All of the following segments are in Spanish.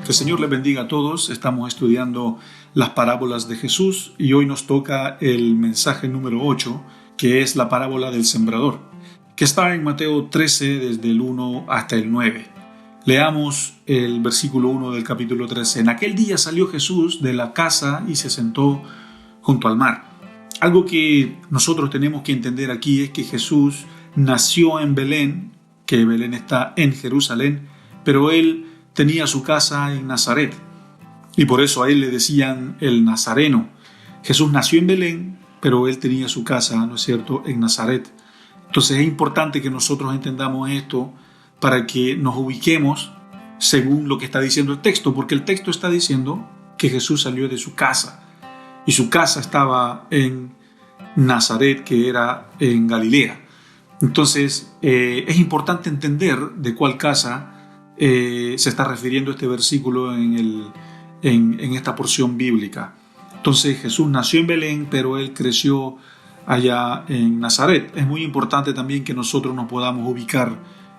Que el Señor les bendiga a todos. Estamos estudiando las parábolas de Jesús y hoy nos toca el mensaje número 8, que es la parábola del sembrador, que está en Mateo 13 desde el 1 hasta el 9. Leamos el versículo 1 del capítulo 13. En aquel día salió Jesús de la casa y se sentó junto al mar. Algo que nosotros tenemos que entender aquí es que Jesús nació en Belén, que Belén está en Jerusalén, pero él tenía su casa en Nazaret y por eso a él le decían el Nazareno. Jesús nació en Belén, pero él tenía su casa, ¿no es cierto?, en Nazaret. Entonces es importante que nosotros entendamos esto para que nos ubiquemos según lo que está diciendo el texto, porque el texto está diciendo que Jesús salió de su casa y su casa estaba en Nazaret, que era en Galilea. Entonces es importante entender de cuál casa se está refiriendo este versículo en esta porción bíblica. Entonces Jesús nació en Belén, pero él creció allá en Nazaret. Es muy importante también que nosotros nos podamos ubicar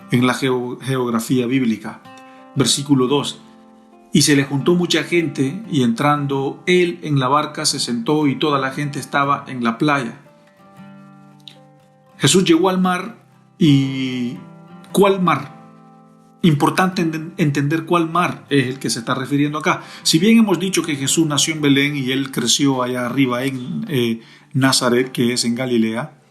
en la geografía bíblica. Versículo 2. Y se le juntó mucha gente, y entrando él en la barca se sentó, y toda la gente estaba en la playa. Jesús llegó al mar. ¿Y cuál mar? Importante entender cuál mar es el que se está refiriendo acá. Si bien hemos dicho que Jesús nació en Belén y él creció allá arriba en Nazaret, que es en Galilea,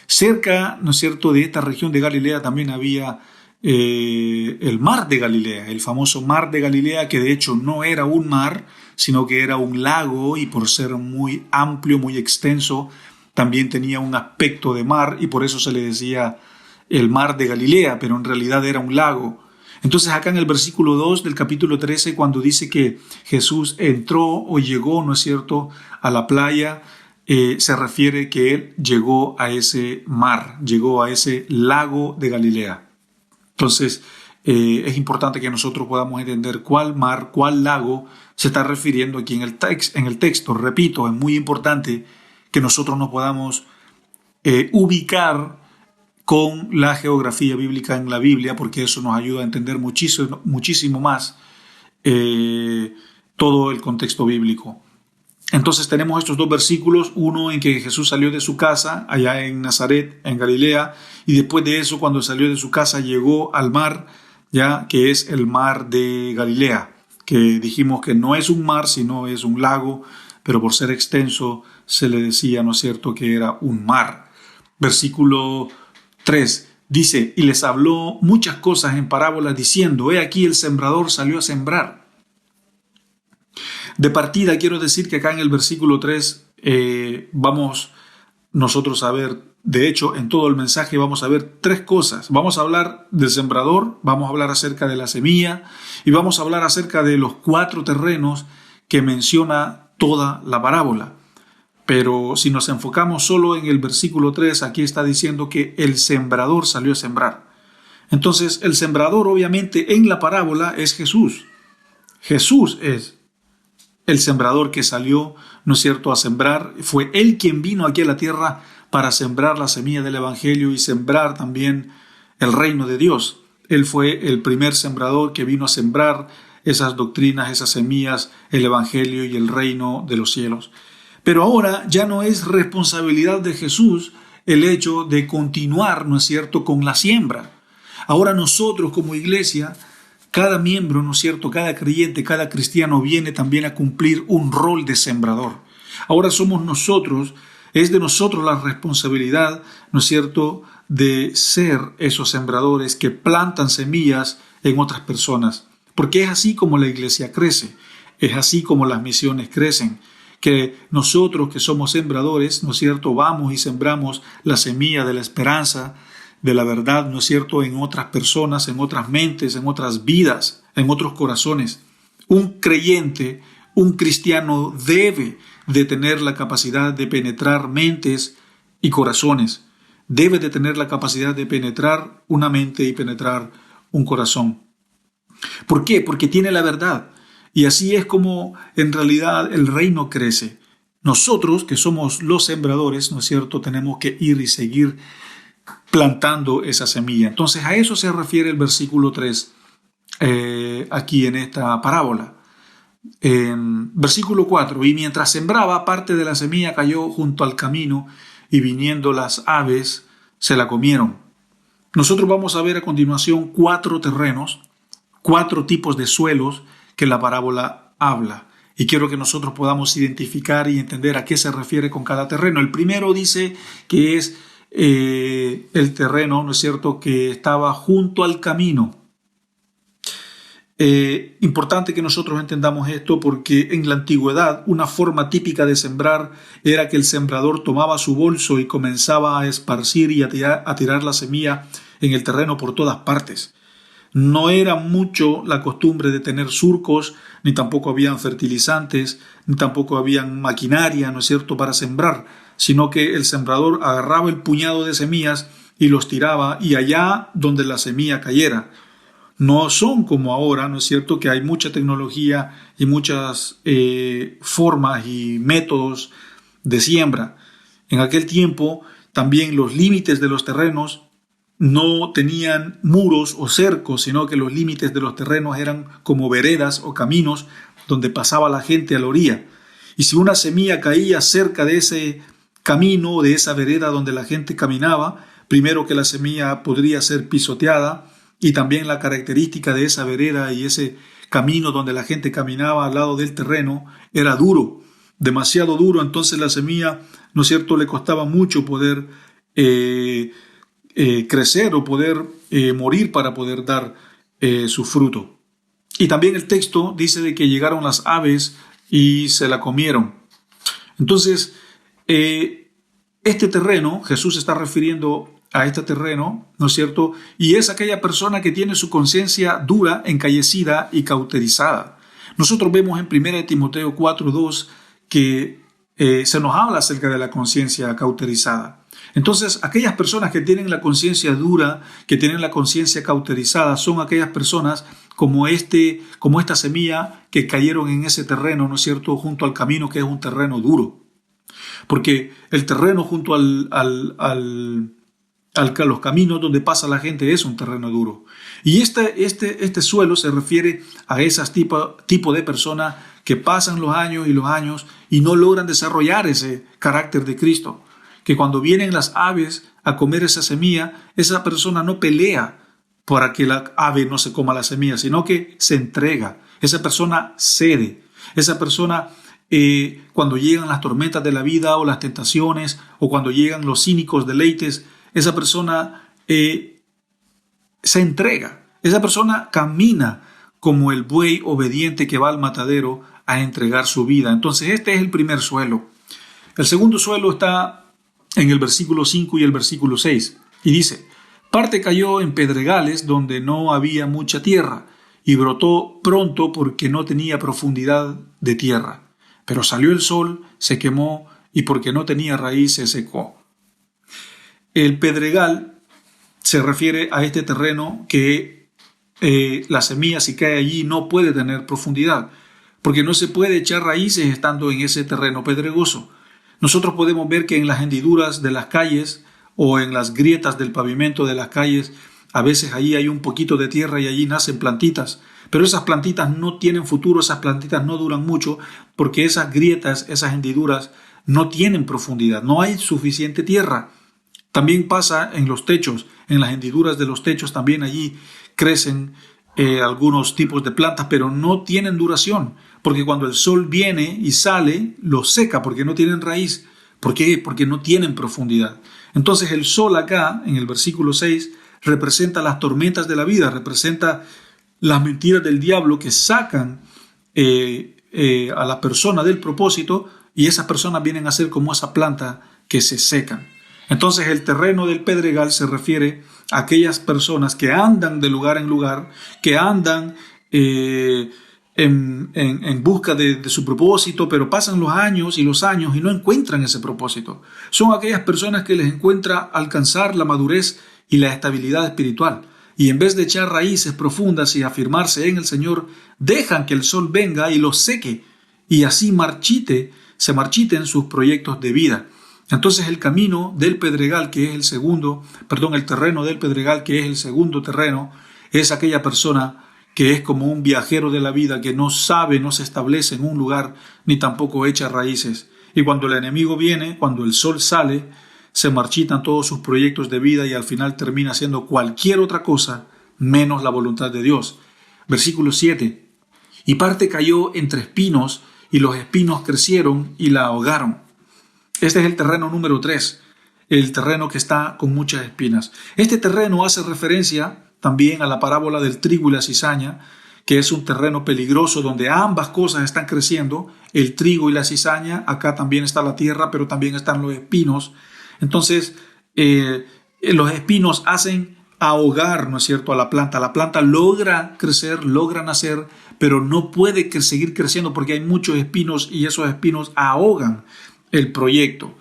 cerca, ¿no es cierto?, de esta región de Galilea también había el mar de Galilea, el famoso mar de Galilea, que de hecho no era un mar, sino que era un lago, y por ser muy amplio, muy extenso, también tenía un aspecto de mar, y por eso se le decía el mar de Galilea, pero en realidad era un lago. Entonces acá en el versículo 2 del capítulo 13, cuando dice que Jesús entró o llegó, ¿no es cierto?, a la playa, se refiere que él llegó a ese mar, llegó a ese lago de Galilea. Entonces es importante que nosotros podamos entender cuál mar, cuál lago se está refiriendo aquí en el texto. Repito, es muy importante que nosotros nos podamos ubicar con la geografía bíblica en la Biblia, porque eso nos ayuda a entender muchísimo más todo el contexto bíblico. Entonces tenemos estos dos versículos, uno en que Jesús salió de su casa allá en Nazaret, en Galilea, y después de eso, cuando salió de su casa, llegó al mar, ya que es el mar de Galilea, que dijimos que no es un mar, sino es un lago, pero por ser extenso se le decía, ¿no es cierto?, que era un mar. Versículo 3 dice: y les habló muchas cosas en parábolas diciendo: he aquí el sembrador salió a sembrar. De partida quiero decir que acá en el versículo 3 vamos nosotros a ver, de hecho en todo el mensaje vamos a ver tres cosas. Vamos a hablar del sembrador, vamos a hablar acerca de la semilla y vamos a hablar acerca de los 4 terrenos que menciona toda la parábola. Pero si nos enfocamos solo en el versículo 3, aquí está diciendo que el sembrador salió a sembrar. Entonces, el sembrador obviamente en la parábola es Jesús. Jesús es el sembrador que salió, ¿no es cierto?, a sembrar. Fue él quien vino aquí a la tierra para sembrar la semilla del evangelio y sembrar también el reino de Dios. Él fue el primer sembrador que vino a sembrar esas doctrinas, esas semillas, el evangelio y el reino de los cielos. Pero ahora ya no es responsabilidad de Jesús el hecho de continuar, ¿no es cierto?, con la siembra. Ahora nosotros como iglesia, cada miembro, ¿no es cierto?, cada creyente, cada cristiano viene también a cumplir un rol de sembrador. Ahora somos nosotros, es de nosotros la responsabilidad, ¿no es cierto?, de ser esos sembradores que plantan semillas en otras personas. Porque es así como la iglesia crece, es así como las misiones crecen. Que nosotros que somos sembradores, ¿no es cierto?, vamos y sembramos la semilla de la esperanza, de la verdad, ¿no es cierto?, en otras personas, en otras mentes, en otras vidas, en otros corazones. Un creyente, un cristiano debe de tener la capacidad de penetrar mentes y corazones. Debe de tener la capacidad de penetrar una mente y penetrar un corazón. ¿Por qué? Porque tiene la verdad. Y así es como en realidad el reino crece. Nosotros, que somos los sembradores, ¿no es cierto?, tenemos que ir y seguir plantando esa semilla. Entonces a eso se refiere el versículo 3. aquí en esta parábola. En versículo 4, y mientras sembraba, parte de la semilla cayó junto al camino, y viniendo las aves se la comieron. Nosotros vamos a ver a continuación 4 terrenos, 4 tipos de suelos que la parábola habla. Y quiero que nosotros podamos identificar y entender a qué se refiere con cada terreno. El primero dice que es el terreno, ¿no es cierto?, que estaba junto al camino. Importante que nosotros entendamos esto, porque en la antigüedad una forma típica de sembrar era que el sembrador tomaba su bolso y comenzaba a esparcir y a tirar la semilla en el terreno por todas partes. No era mucho la costumbre de tener surcos, ni tampoco habían fertilizantes, ni tampoco habían maquinaria, ¿no es cierto?, para sembrar, sino que el sembrador agarraba el puñado de semillas y los tiraba, y allá donde la semilla cayera. No son como ahora, ¿no es cierto?, que hay mucha tecnología y muchas formas y métodos de siembra. En aquel tiempo también los límites de los terrenos no tenían muros o cercos, sino que los límites de los terrenos eran como veredas o caminos donde pasaba la gente a la orilla. Y si una semilla caía cerca de ese camino o de esa vereda donde la gente caminaba, primero que la semilla podría ser pisoteada, y también la característica de esa vereda y ese camino donde la gente caminaba al lado del terreno era duro, demasiado duro. Entonces la semilla, ¿no es cierto?, le costaba mucho poder crecer o poder morir para poder dar su fruto. Y también el texto dice de que llegaron las aves y se la comieron. Entonces, este terreno, Jesús está refiriendo a este terreno, ¿no es cierto? Y es aquella persona que tiene su conciencia dura, encallecida y cauterizada. Nosotros vemos en 1 Timoteo 4:2 que se nos habla acerca de la conciencia cauterizada. Entonces, aquellas personas que tienen la conciencia dura, que tienen la conciencia cauterizada, son aquellas personas como esta semilla que cayeron en ese terreno, ¿no es cierto?, junto al camino, que es un terreno duro. Porque el terreno junto a los caminos donde pasa la gente es un terreno duro. Y este suelo se refiere a esas tipo de personas que pasan los años y no logran desarrollar ese carácter de Cristo. Que cuando vienen las aves a comer esa semilla, esa persona no pelea para que la ave no se coma la semilla, sino que se entrega. Esa persona cede. Esa persona, cuando llegan las tormentas de la vida o las tentaciones, o cuando llegan los cínicos deleites, esa persona se entrega. Esa persona camina como el buey obediente que va al matadero a entregar su vida. Entonces este es el primer suelo. El segundo suelo está en el versículo 5 y el versículo 6. Y dice: parte cayó en pedregales donde no había mucha tierra, y brotó pronto porque no tenía profundidad de tierra. Pero salió el sol, se quemó, y porque no tenía raíz se secó. El pedregal se refiere a este terreno que la semilla, si cae allí, no puede tener profundidad, porque no se puede echar raíces estando en ese terreno pedregoso. Nosotros podemos ver que en las hendiduras de las calles o en las grietas del pavimento de las calles, a veces allí hay un poquito de tierra y allí nacen plantitas, pero esas plantitas no tienen futuro, esas plantitas no duran mucho, porque esas grietas, esas hendiduras no tienen profundidad, no hay suficiente tierra. También pasa en los techos, en las hendiduras de los techos también allí crecen algunos tipos de plantas, pero no tienen duración, porque cuando el sol viene y sale, los seca porque no tienen raíz. ¿Por qué? Porque no tienen profundidad. Entonces el sol acá, en el versículo 6, representa las tormentas de la vida, representa las mentiras del diablo que sacan a la persona del propósito, y esas personas vienen a ser como esa planta que se secan. Entonces el terreno del pedregal se refiere a aquellas personas que andan de lugar en lugar, que andan en busca de su propósito, pero pasan los años y no encuentran ese propósito. Son aquellas personas que les encuentra alcanzar la madurez y la estabilidad espiritual, y en vez de echar raíces profundas y afirmarse en el Señor, dejan que el sol venga y los seque, y así se marchiten sus proyectos de vida. Entonces el camino del pedregal, que es el terreno del pedregal, que es el segundo terreno, es aquella persona que es como un viajero de la vida que no sabe, no se establece en un lugar, ni tampoco echa raíces. Y cuando el enemigo viene, cuando el sol sale, se marchitan todos sus proyectos de vida y al final termina haciendo cualquier otra cosa menos la voluntad de Dios. Versículo 7. Y parte cayó entre espinos, y los espinos crecieron y la ahogaron. Este es el terreno número 3, el terreno que está con muchas espinas. Este terreno hace referencia también a la parábola del trigo y la cizaña, que es un terreno peligroso donde ambas cosas están creciendo, el trigo y la cizaña. Acá también está la tierra, pero también están los espinos. Entonces, los espinos hacen ahogar, ¿no es cierto?, a la planta. La planta logra crecer, logra nacer, pero no puede seguir creciendo porque hay muchos espinos y esos espinos ahogan el proyecto.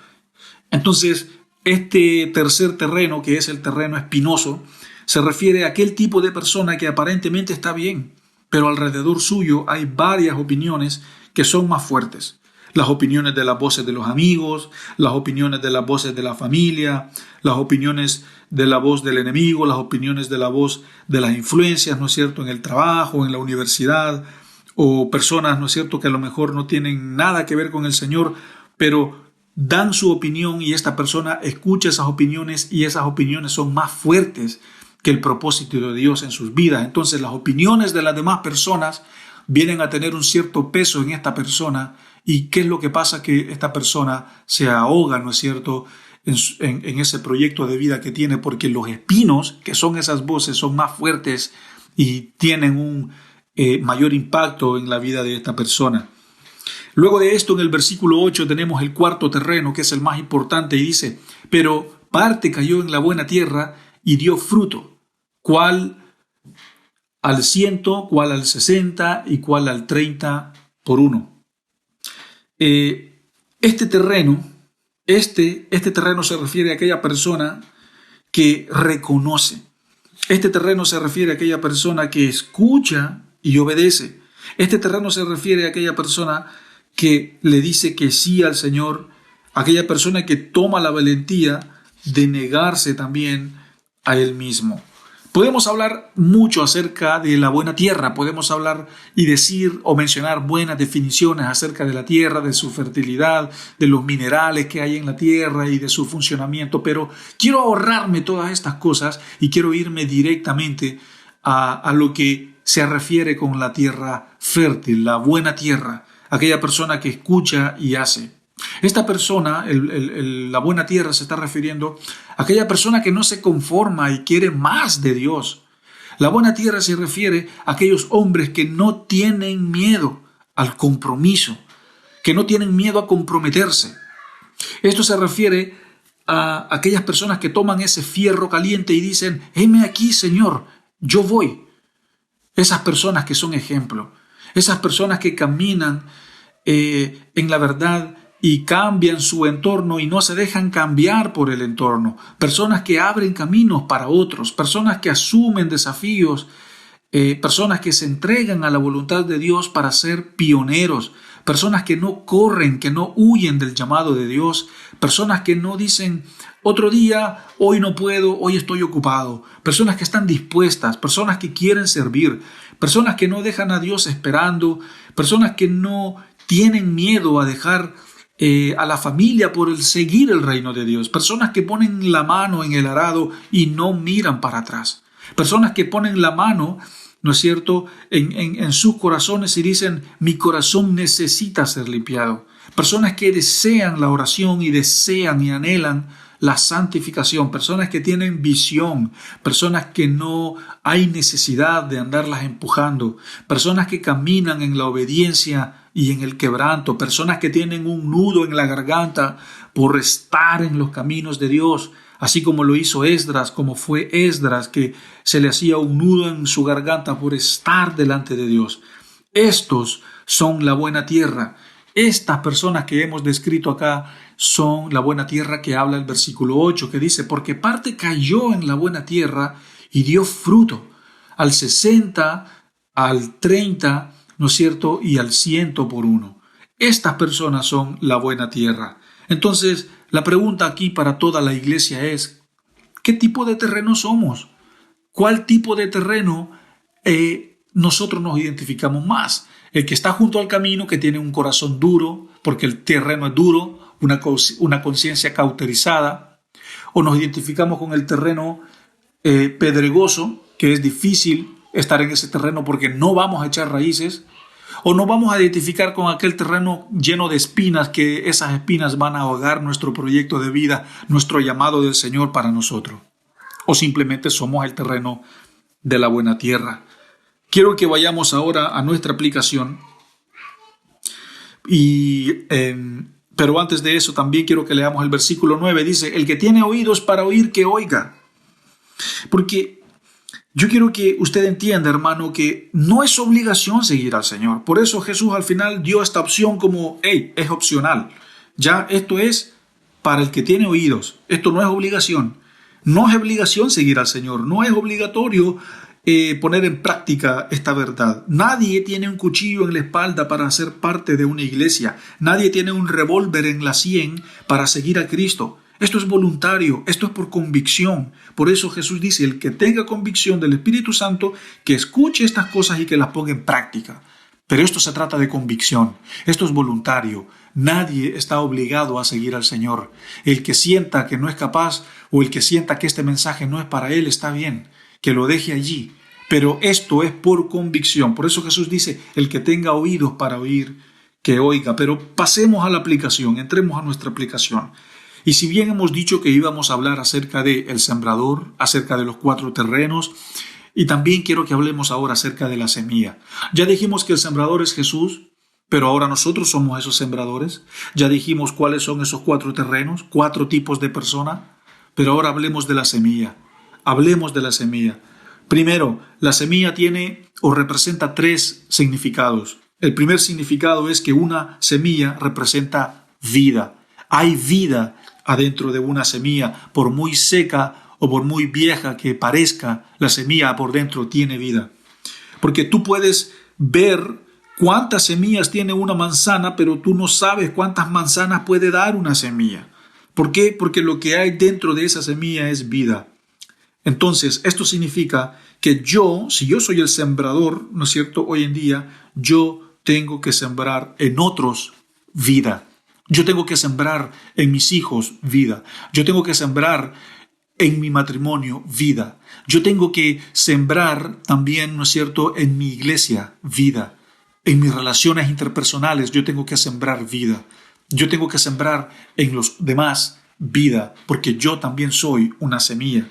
Entonces, este tercer terreno, que es el terreno espinoso, se refiere a aquel tipo de persona que aparentemente está bien, pero alrededor suyo hay varias opiniones que son más fuertes. Las opiniones de las voces de los amigos, las opiniones de las voces de la familia, las opiniones de la voz del enemigo, las opiniones de la voz de las influencias, ¿no es cierto?, en el trabajo, en la universidad, o personas, ¿no es cierto?, que a lo mejor no tienen nada que ver con el Señor, pero dan su opinión y esta persona escucha esas opiniones y esas opiniones son más fuertes que el propósito de Dios en sus vidas. Entonces las opiniones de las demás personas vienen a tener un cierto peso en esta persona. ¿Y qué es lo que pasa? Que esta persona se ahoga, ¿no es cierto?, en ese proyecto de vida que tiene, porque los espinos, que son esas voces, son más fuertes y tienen un mayor impacto en la vida de esta persona. Luego de esto, en el versículo 8 tenemos el cuarto terreno, que es el más importante, y dice: pero parte cayó en la buena tierra y dio fruto, cuál al 100, cuál al 60 y cuál al 30 por uno. Este terreno se refiere a aquella persona que reconoce. Este terreno se refiere a aquella persona que escucha y obedece. Este terreno se refiere a aquella persona que le dice que sí al Señor, aquella persona que toma la valentía de negarse también a Él mismo. Podemos hablar mucho acerca de la buena tierra, podemos hablar y decir o mencionar buenas definiciones acerca de la tierra, de su fertilidad, de los minerales que hay en la tierra y de su funcionamiento, pero quiero ahorrarme todas estas cosas y quiero irme directamente a lo que se refiere con la tierra fértil, la buena tierra, aquella persona que escucha y hace. Esta persona, la buena tierra, se está refiriendo a aquella persona que no se conforma y quiere más de Dios. La buena tierra se refiere a aquellos hombres que no tienen miedo al compromiso, que no tienen miedo a comprometerse. Esto se refiere a aquellas personas que toman ese fierro caliente y dicen: heme aquí, Señor, yo voy. Esas personas que son ejemplo, esas personas que caminan en la verdad y cambian su entorno y no se dejan cambiar por el entorno. Personas que abren caminos para otros, personas que asumen desafíos, personas que se entregan a la voluntad de Dios para ser pioneros, personas que no corren, que no huyen del llamado de Dios, personas que no dicen: otro día, hoy no puedo, hoy estoy ocupado, personas que están dispuestas, personas que quieren servir, personas que no dejan a Dios esperando, personas que no tienen miedo a dejar a la familia por el seguir el reino de Dios, personas que ponen la mano en el arado y no miran para atrás, personas que ponen la mano, ¿no es cierto?, en sus corazones y dicen: mi corazón necesita ser limpiado. Personas que desean la oración y desean y anhelan la santificación, personas que tienen visión, personas que no hay necesidad de andarlas empujando, personas que caminan en la obediencia y en el quebranto, personas que tienen un nudo en la garganta por estar en los caminos de Dios, así como lo hizo Esdras, como fue Esdras, que se le hacía un nudo en su garganta por estar delante de Dios. Estos son la buena tierra. Estas personas que hemos descrito acá son la buena tierra que habla el versículo 8, que dice: porque parte cayó en la buena tierra y dio fruto, al 60, al 30, ¿no es cierto?, y al 100 por uno. Estas personas son la buena tierra. Entonces, la pregunta aquí para toda la iglesia es: ¿qué tipo de terreno somos? ¿Cuál tipo de terreno nosotros nos identificamos más. El que está junto al camino, que tiene un corazón duro, porque el terreno es duro, una conciencia cauterizada, o nos identificamos con el terreno pedregoso, que es difícil estar en ese terreno porque no vamos a echar raíces, o nos vamos a identificar con aquel terreno lleno de espinas, que esas espinas van a ahogar nuestro proyecto de vida, nuestro llamado del Señor para nosotros, o simplemente somos el terreno de la buena tierra. Quiero que vayamos ahora a nuestra aplicación, pero antes de eso también quiero que leamos el versículo 9. Dice: el que tiene oídos para oír, que oiga. Porque yo quiero que usted entienda, hermano, que no es obligación seguir al Señor. Por eso Jesús al final dio esta opción como, es opcional. Ya esto es para el que tiene oídos. Esto no es obligación. No es obligación seguir al Señor. No es obligatorio poner en práctica esta verdad. Nadie tiene un cuchillo en la espalda para ser parte de una iglesia. Nadie tiene un revólver en la sien para seguir a Cristo. Esto es voluntario, esto es por convicción. Por eso Jesús dice: el que tenga convicción del Espíritu Santo, que escuche estas cosas y que las ponga en práctica. Pero esto se trata de convicción, esto es voluntario. Nadie está obligado a seguir al Señor. El que sienta que no es capaz, o el que sienta que este mensaje no es para él, está bien, que lo deje allí. Pero esto es por convicción. Por eso Jesús dice: el que tenga oídos para oír, que oiga. Pero pasemos a la aplicación, entremos a nuestra aplicación. Y si bien hemos dicho que íbamos a hablar acerca del sembrador, acerca de los 4 terrenos, y también quiero que hablemos ahora acerca de la semilla. Ya dijimos que el sembrador es Jesús, pero ahora nosotros somos esos sembradores. Ya dijimos cuáles son esos 4 terrenos, 4 tipos de personas, pero ahora hablemos de la semilla. Hablemos de la semilla. Primero, la semilla tiene o representa 3 significados. El primer significado es que una semilla representa vida. Hay vida adentro de una semilla, por muy seca o por muy vieja que parezca, la semilla por dentro tiene vida. Porque tú puedes ver cuántas semillas tiene una manzana, pero tú no sabes cuántas manzanas puede dar una semilla. ¿Por qué? Porque lo que hay dentro de esa semilla es vida. Entonces, esto significa que si yo soy el sembrador, ¿no es cierto? Hoy en día, yo tengo que sembrar en otros vida. Yo tengo que sembrar en mis hijos vida. Yo tengo que sembrar en mi matrimonio vida. Yo tengo que sembrar también, ¿no es cierto?, en mi iglesia vida. En mis relaciones interpersonales yo tengo que sembrar vida. Yo tengo que sembrar en los demás vida, porque yo también soy una semilla.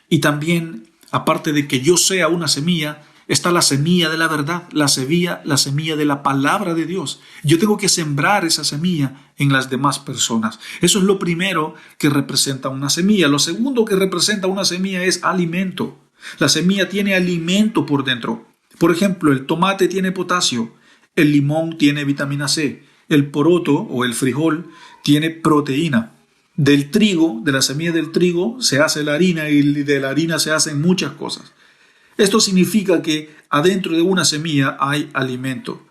Y también, aparte de que yo sea una semilla, está la semilla de la verdad, la semilla de la palabra de Dios. Yo tengo que sembrar esa semilla en las demás personas. Eso es lo primero que representa una semilla. Lo segundo que representa una semilla es alimento. La semilla tiene alimento por dentro. Por ejemplo, el tomate tiene potasio, el limón tiene vitamina C, el poroto o el frijol tiene proteína. Del trigo, de la semilla del trigo, se hace la harina y de la harina se hacen muchas cosas. Esto significa que adentro de una semilla hay alimento.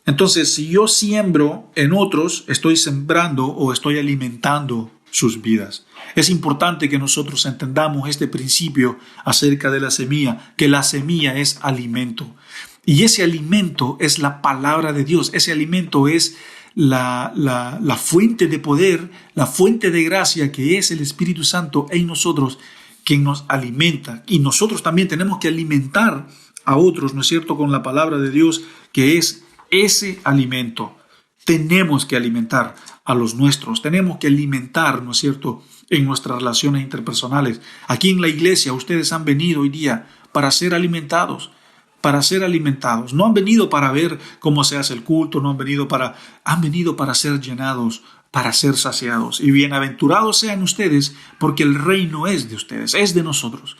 Entonces, si yo siembro en otros, estoy sembrando o estoy alimentando sus vidas. Es importante que nosotros entendamos este principio acerca de la semilla, que la semilla es alimento. Y ese alimento es la palabra de Dios. Ese alimento es la fuente de poder, la fuente de gracia que es el Espíritu Santo en nosotros, quien nos alimenta. Y nosotros también tenemos que alimentar a otros, ¿no es cierto?, con la palabra de Dios, que es ese alimento. Tenemos que alimentar a los nuestros, tenemos que alimentar, ¿no es cierto?, en nuestras relaciones interpersonales. Aquí en la iglesia ustedes han venido hoy día para ser alimentados, No han venido para ver cómo se hace el culto, han venido para ser llenados, para ser saciados. Y bienaventurados sean ustedes, porque el reino es de ustedes, es de nosotros.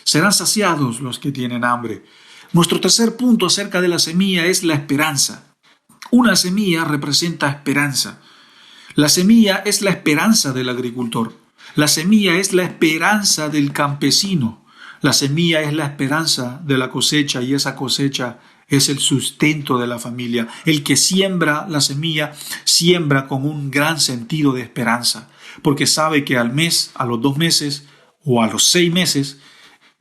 Serán saciados los que tienen hambre. Nuestro tercer punto acerca de la semilla es la esperanza. Una semilla representa esperanza. La semilla es la esperanza del agricultor. La semilla es la esperanza del campesino. La semilla es la esperanza de la cosecha, y esa cosecha es el sustento de la familia. El que siembra la semilla siembra con un gran sentido de esperanza, porque sabe que al mes, a los 2 meses o a los 6 meses,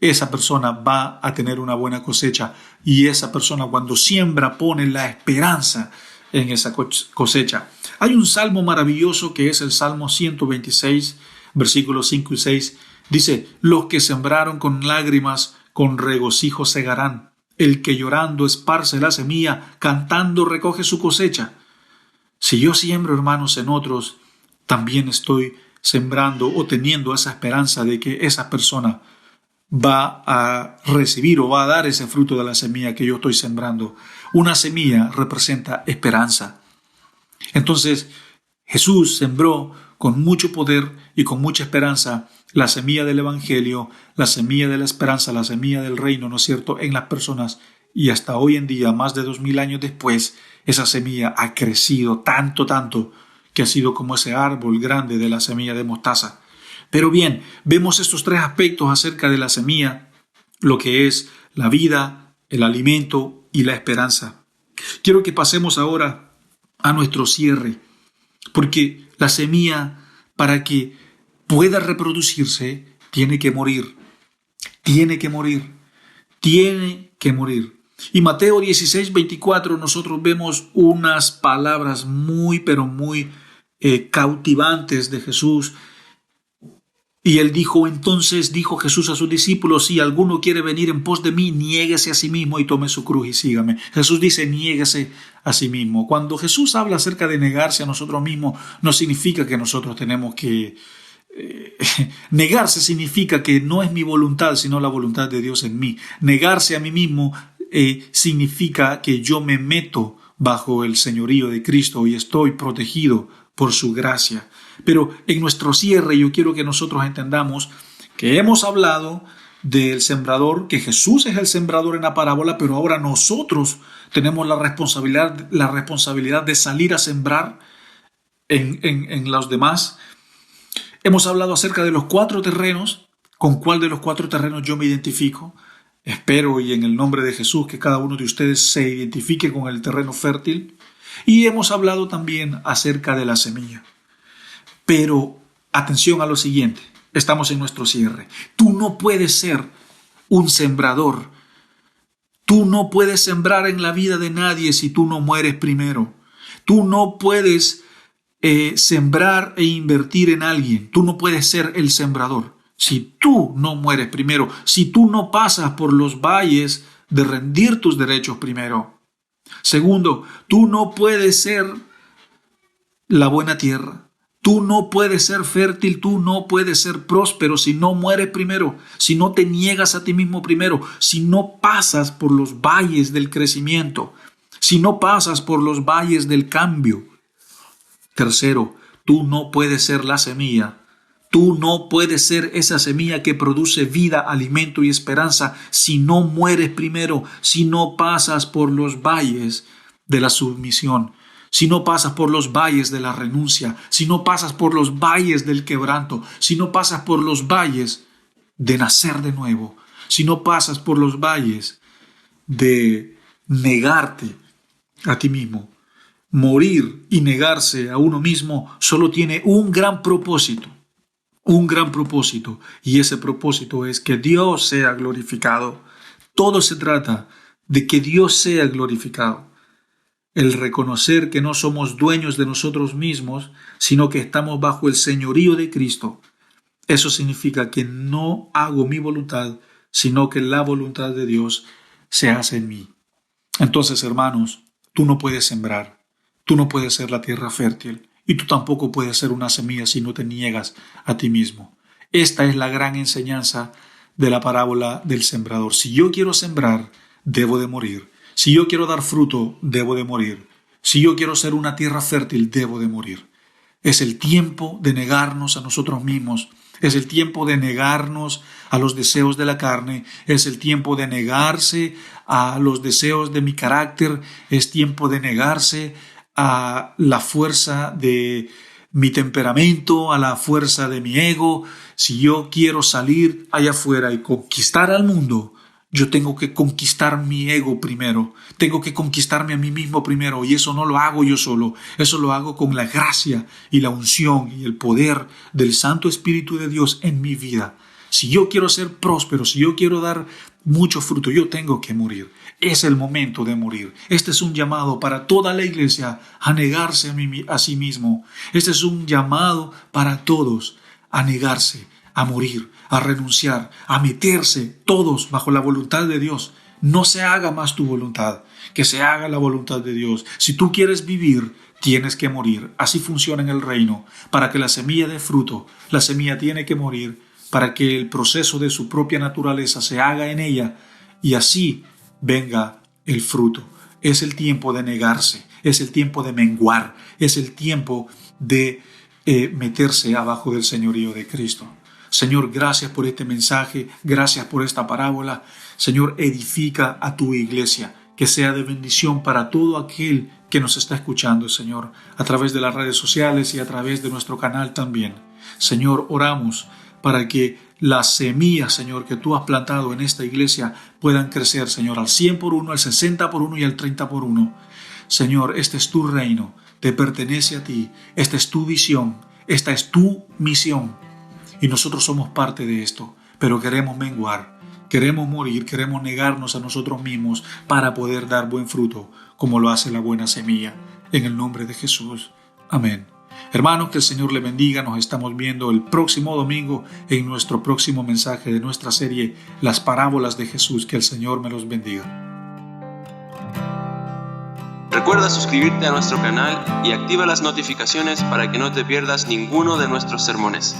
esa persona va a tener una buena cosecha, y esa persona cuando siembra pone la esperanza en esa cosecha. Hay un salmo maravilloso que es el Salmo 126, versículos 5 y 6. Dice: los que sembraron con lágrimas, con regocijo segarán. El que llorando esparce la semilla, cantando recoge su cosecha. Si yo siembro, hermanos, en otros, también estoy sembrando o teniendo esa esperanza de que esa persona va a recibir o va a dar ese fruto de la semilla que yo estoy sembrando. Una semilla representa esperanza. Entonces, Jesús sembró con mucho poder y con mucha esperanza la semilla del Evangelio, la semilla de la esperanza, la semilla del reino, ¿no es cierto?, en las personas. Y hasta hoy en día, más de 2000 años después, esa semilla ha crecido tanto, que ha sido como ese árbol grande de la semilla de mostaza. Pero bien, vemos estos tres aspectos acerca de la semilla, lo que es la vida, el alimento y la esperanza. Quiero que pasemos ahora a nuestro cierre, porque la semilla, para que pueda reproducirse, tiene que morir. Y Mateo 16:24 nosotros vemos unas palabras pero muy cautivantes de Jesús. Y él dijo: entonces dijo Jesús a sus discípulos: si alguno quiere venir en pos de mí, niéguese a sí mismo y tome su cruz y sígame. Jesús dice: niéguese a sí mismo. Cuando Jesús habla acerca de negarse a nosotros mismos, no significa que nosotros tenemos que negarse. Significa que no es mi voluntad, sino la voluntad de Dios en mí. Negarse a mí mismo significa que yo me meto bajo el señorío de Cristo y estoy protegido por su gracia. Pero en nuestro cierre yo quiero que nosotros entendamos que hemos hablado del sembrador, que Jesús es el sembrador en la parábola, pero ahora nosotros tenemos la responsabilidad de salir a sembrar en los demás. Hemos hablado acerca de los 4 terrenos, con cuál de los 4 terrenos yo me identifico. Espero, y en el nombre de Jesús, que cada uno de ustedes se identifique con el terreno fértil. Y hemos hablado también acerca de la semilla. Pero atención a lo siguiente, estamos en nuestro cierre. Tú no puedes ser un sembrador. Tú no puedes sembrar en la vida de nadie si tú no mueres primero. Tú no puedes sembrar e invertir en alguien. Tú no puedes ser el sembrador si tú no mueres primero, si tú no pasas por los valles de rendir tus derechos primero. Segundo, tú no puedes ser la buena tierra. Tú no puedes ser fértil, tú no puedes ser próspero si no mueres primero, si no te niegas a ti mismo primero, si no pasas por los valles del crecimiento, si no pasas por los valles del cambio. Tercero, tú no puedes ser la semilla. Tú no puedes ser esa semilla que produce vida, alimento y esperanza si no mueres primero, si no pasas por los valles de la submisión, si no pasas por los valles de la renuncia, si no pasas por los valles del quebranto, si no pasas por los valles de nacer de nuevo, si no pasas por los valles de negarte a ti mismo. Morir y negarse a uno mismo solo tiene un gran propósito, y ese propósito es que Dios sea glorificado. Todo se trata de que Dios sea glorificado. El reconocer que no somos dueños de nosotros mismos, sino que estamos bajo el señorío de Cristo. Eso significa que no hago mi voluntad, sino que la voluntad de Dios se hace en mí. Entonces, hermanos, tú no puedes sembrar, tú no puedes ser la tierra fértil, y tú tampoco puedes ser una semilla si no te niegas a ti mismo. Esta es la gran enseñanza de la parábola del sembrador. Si yo quiero sembrar, debo de morir. Si yo quiero dar fruto, debo de morir. Si yo quiero ser una tierra fértil, debo de morir. Es el tiempo de negarnos a nosotros mismos. Es el tiempo de negarnos a los deseos de la carne. Es el tiempo de negarse a los deseos de mi carácter. Es tiempo de negarse a la fuerza de mi temperamento, a la fuerza de mi ego. Si yo quiero salir allá afuera y conquistar al mundo, yo tengo que conquistar mi ego primero. Tengo que conquistarme a mí mismo primero. Y eso no lo hago yo solo. Eso lo hago con la gracia y la unción y el poder del Santo Espíritu de Dios en mi vida. Si yo quiero ser próspero, si yo quiero dar mucho fruto, yo tengo que morir. Es el momento de morir. Este es un llamado para toda la iglesia a negarse a sí mismo. Este es un llamado para todos a negarse, a morir, a renunciar, a meterse todos bajo la voluntad de Dios. No se haga más tu voluntad, que se haga la voluntad de Dios. Si tú quieres vivir, tienes que morir. Así funciona en el reino. Para que la semilla dé fruto, la semilla tiene que morir para que el proceso de su propia naturaleza se haga en ella y así venga el fruto. Es el tiempo de negarse, es el tiempo de menguar, es el tiempo de meterse abajo del señorío de Cristo. Señor, gracias por este mensaje, gracias por esta parábola. Señor, edifica a tu iglesia, que sea de bendición para todo aquel que nos está escuchando, Señor, a través de las redes sociales y a través de nuestro canal también. Señor, oramos para que las semillas, Señor, que tú has plantado en esta iglesia puedan crecer, Señor, al 100 por 1, al 60 por 1 y al 30 por 1. Señor, este es tu reino, te pertenece a ti, esta es tu visión, esta es tu misión y nosotros somos parte de esto, pero queremos menguar, queremos morir, queremos negarnos a nosotros mismos para poder dar buen fruto, como lo hace la buena semilla. En el nombre de Jesús. Amén. Hermanos, que el Señor le bendiga. Nos estamos viendo el próximo domingo en nuestro próximo mensaje de nuestra serie Las Parábolas de Jesús. Que el Señor me los bendiga. Recuerda suscribirte a nuestro canal y activa las notificaciones para que no te pierdas ninguno de nuestros sermones.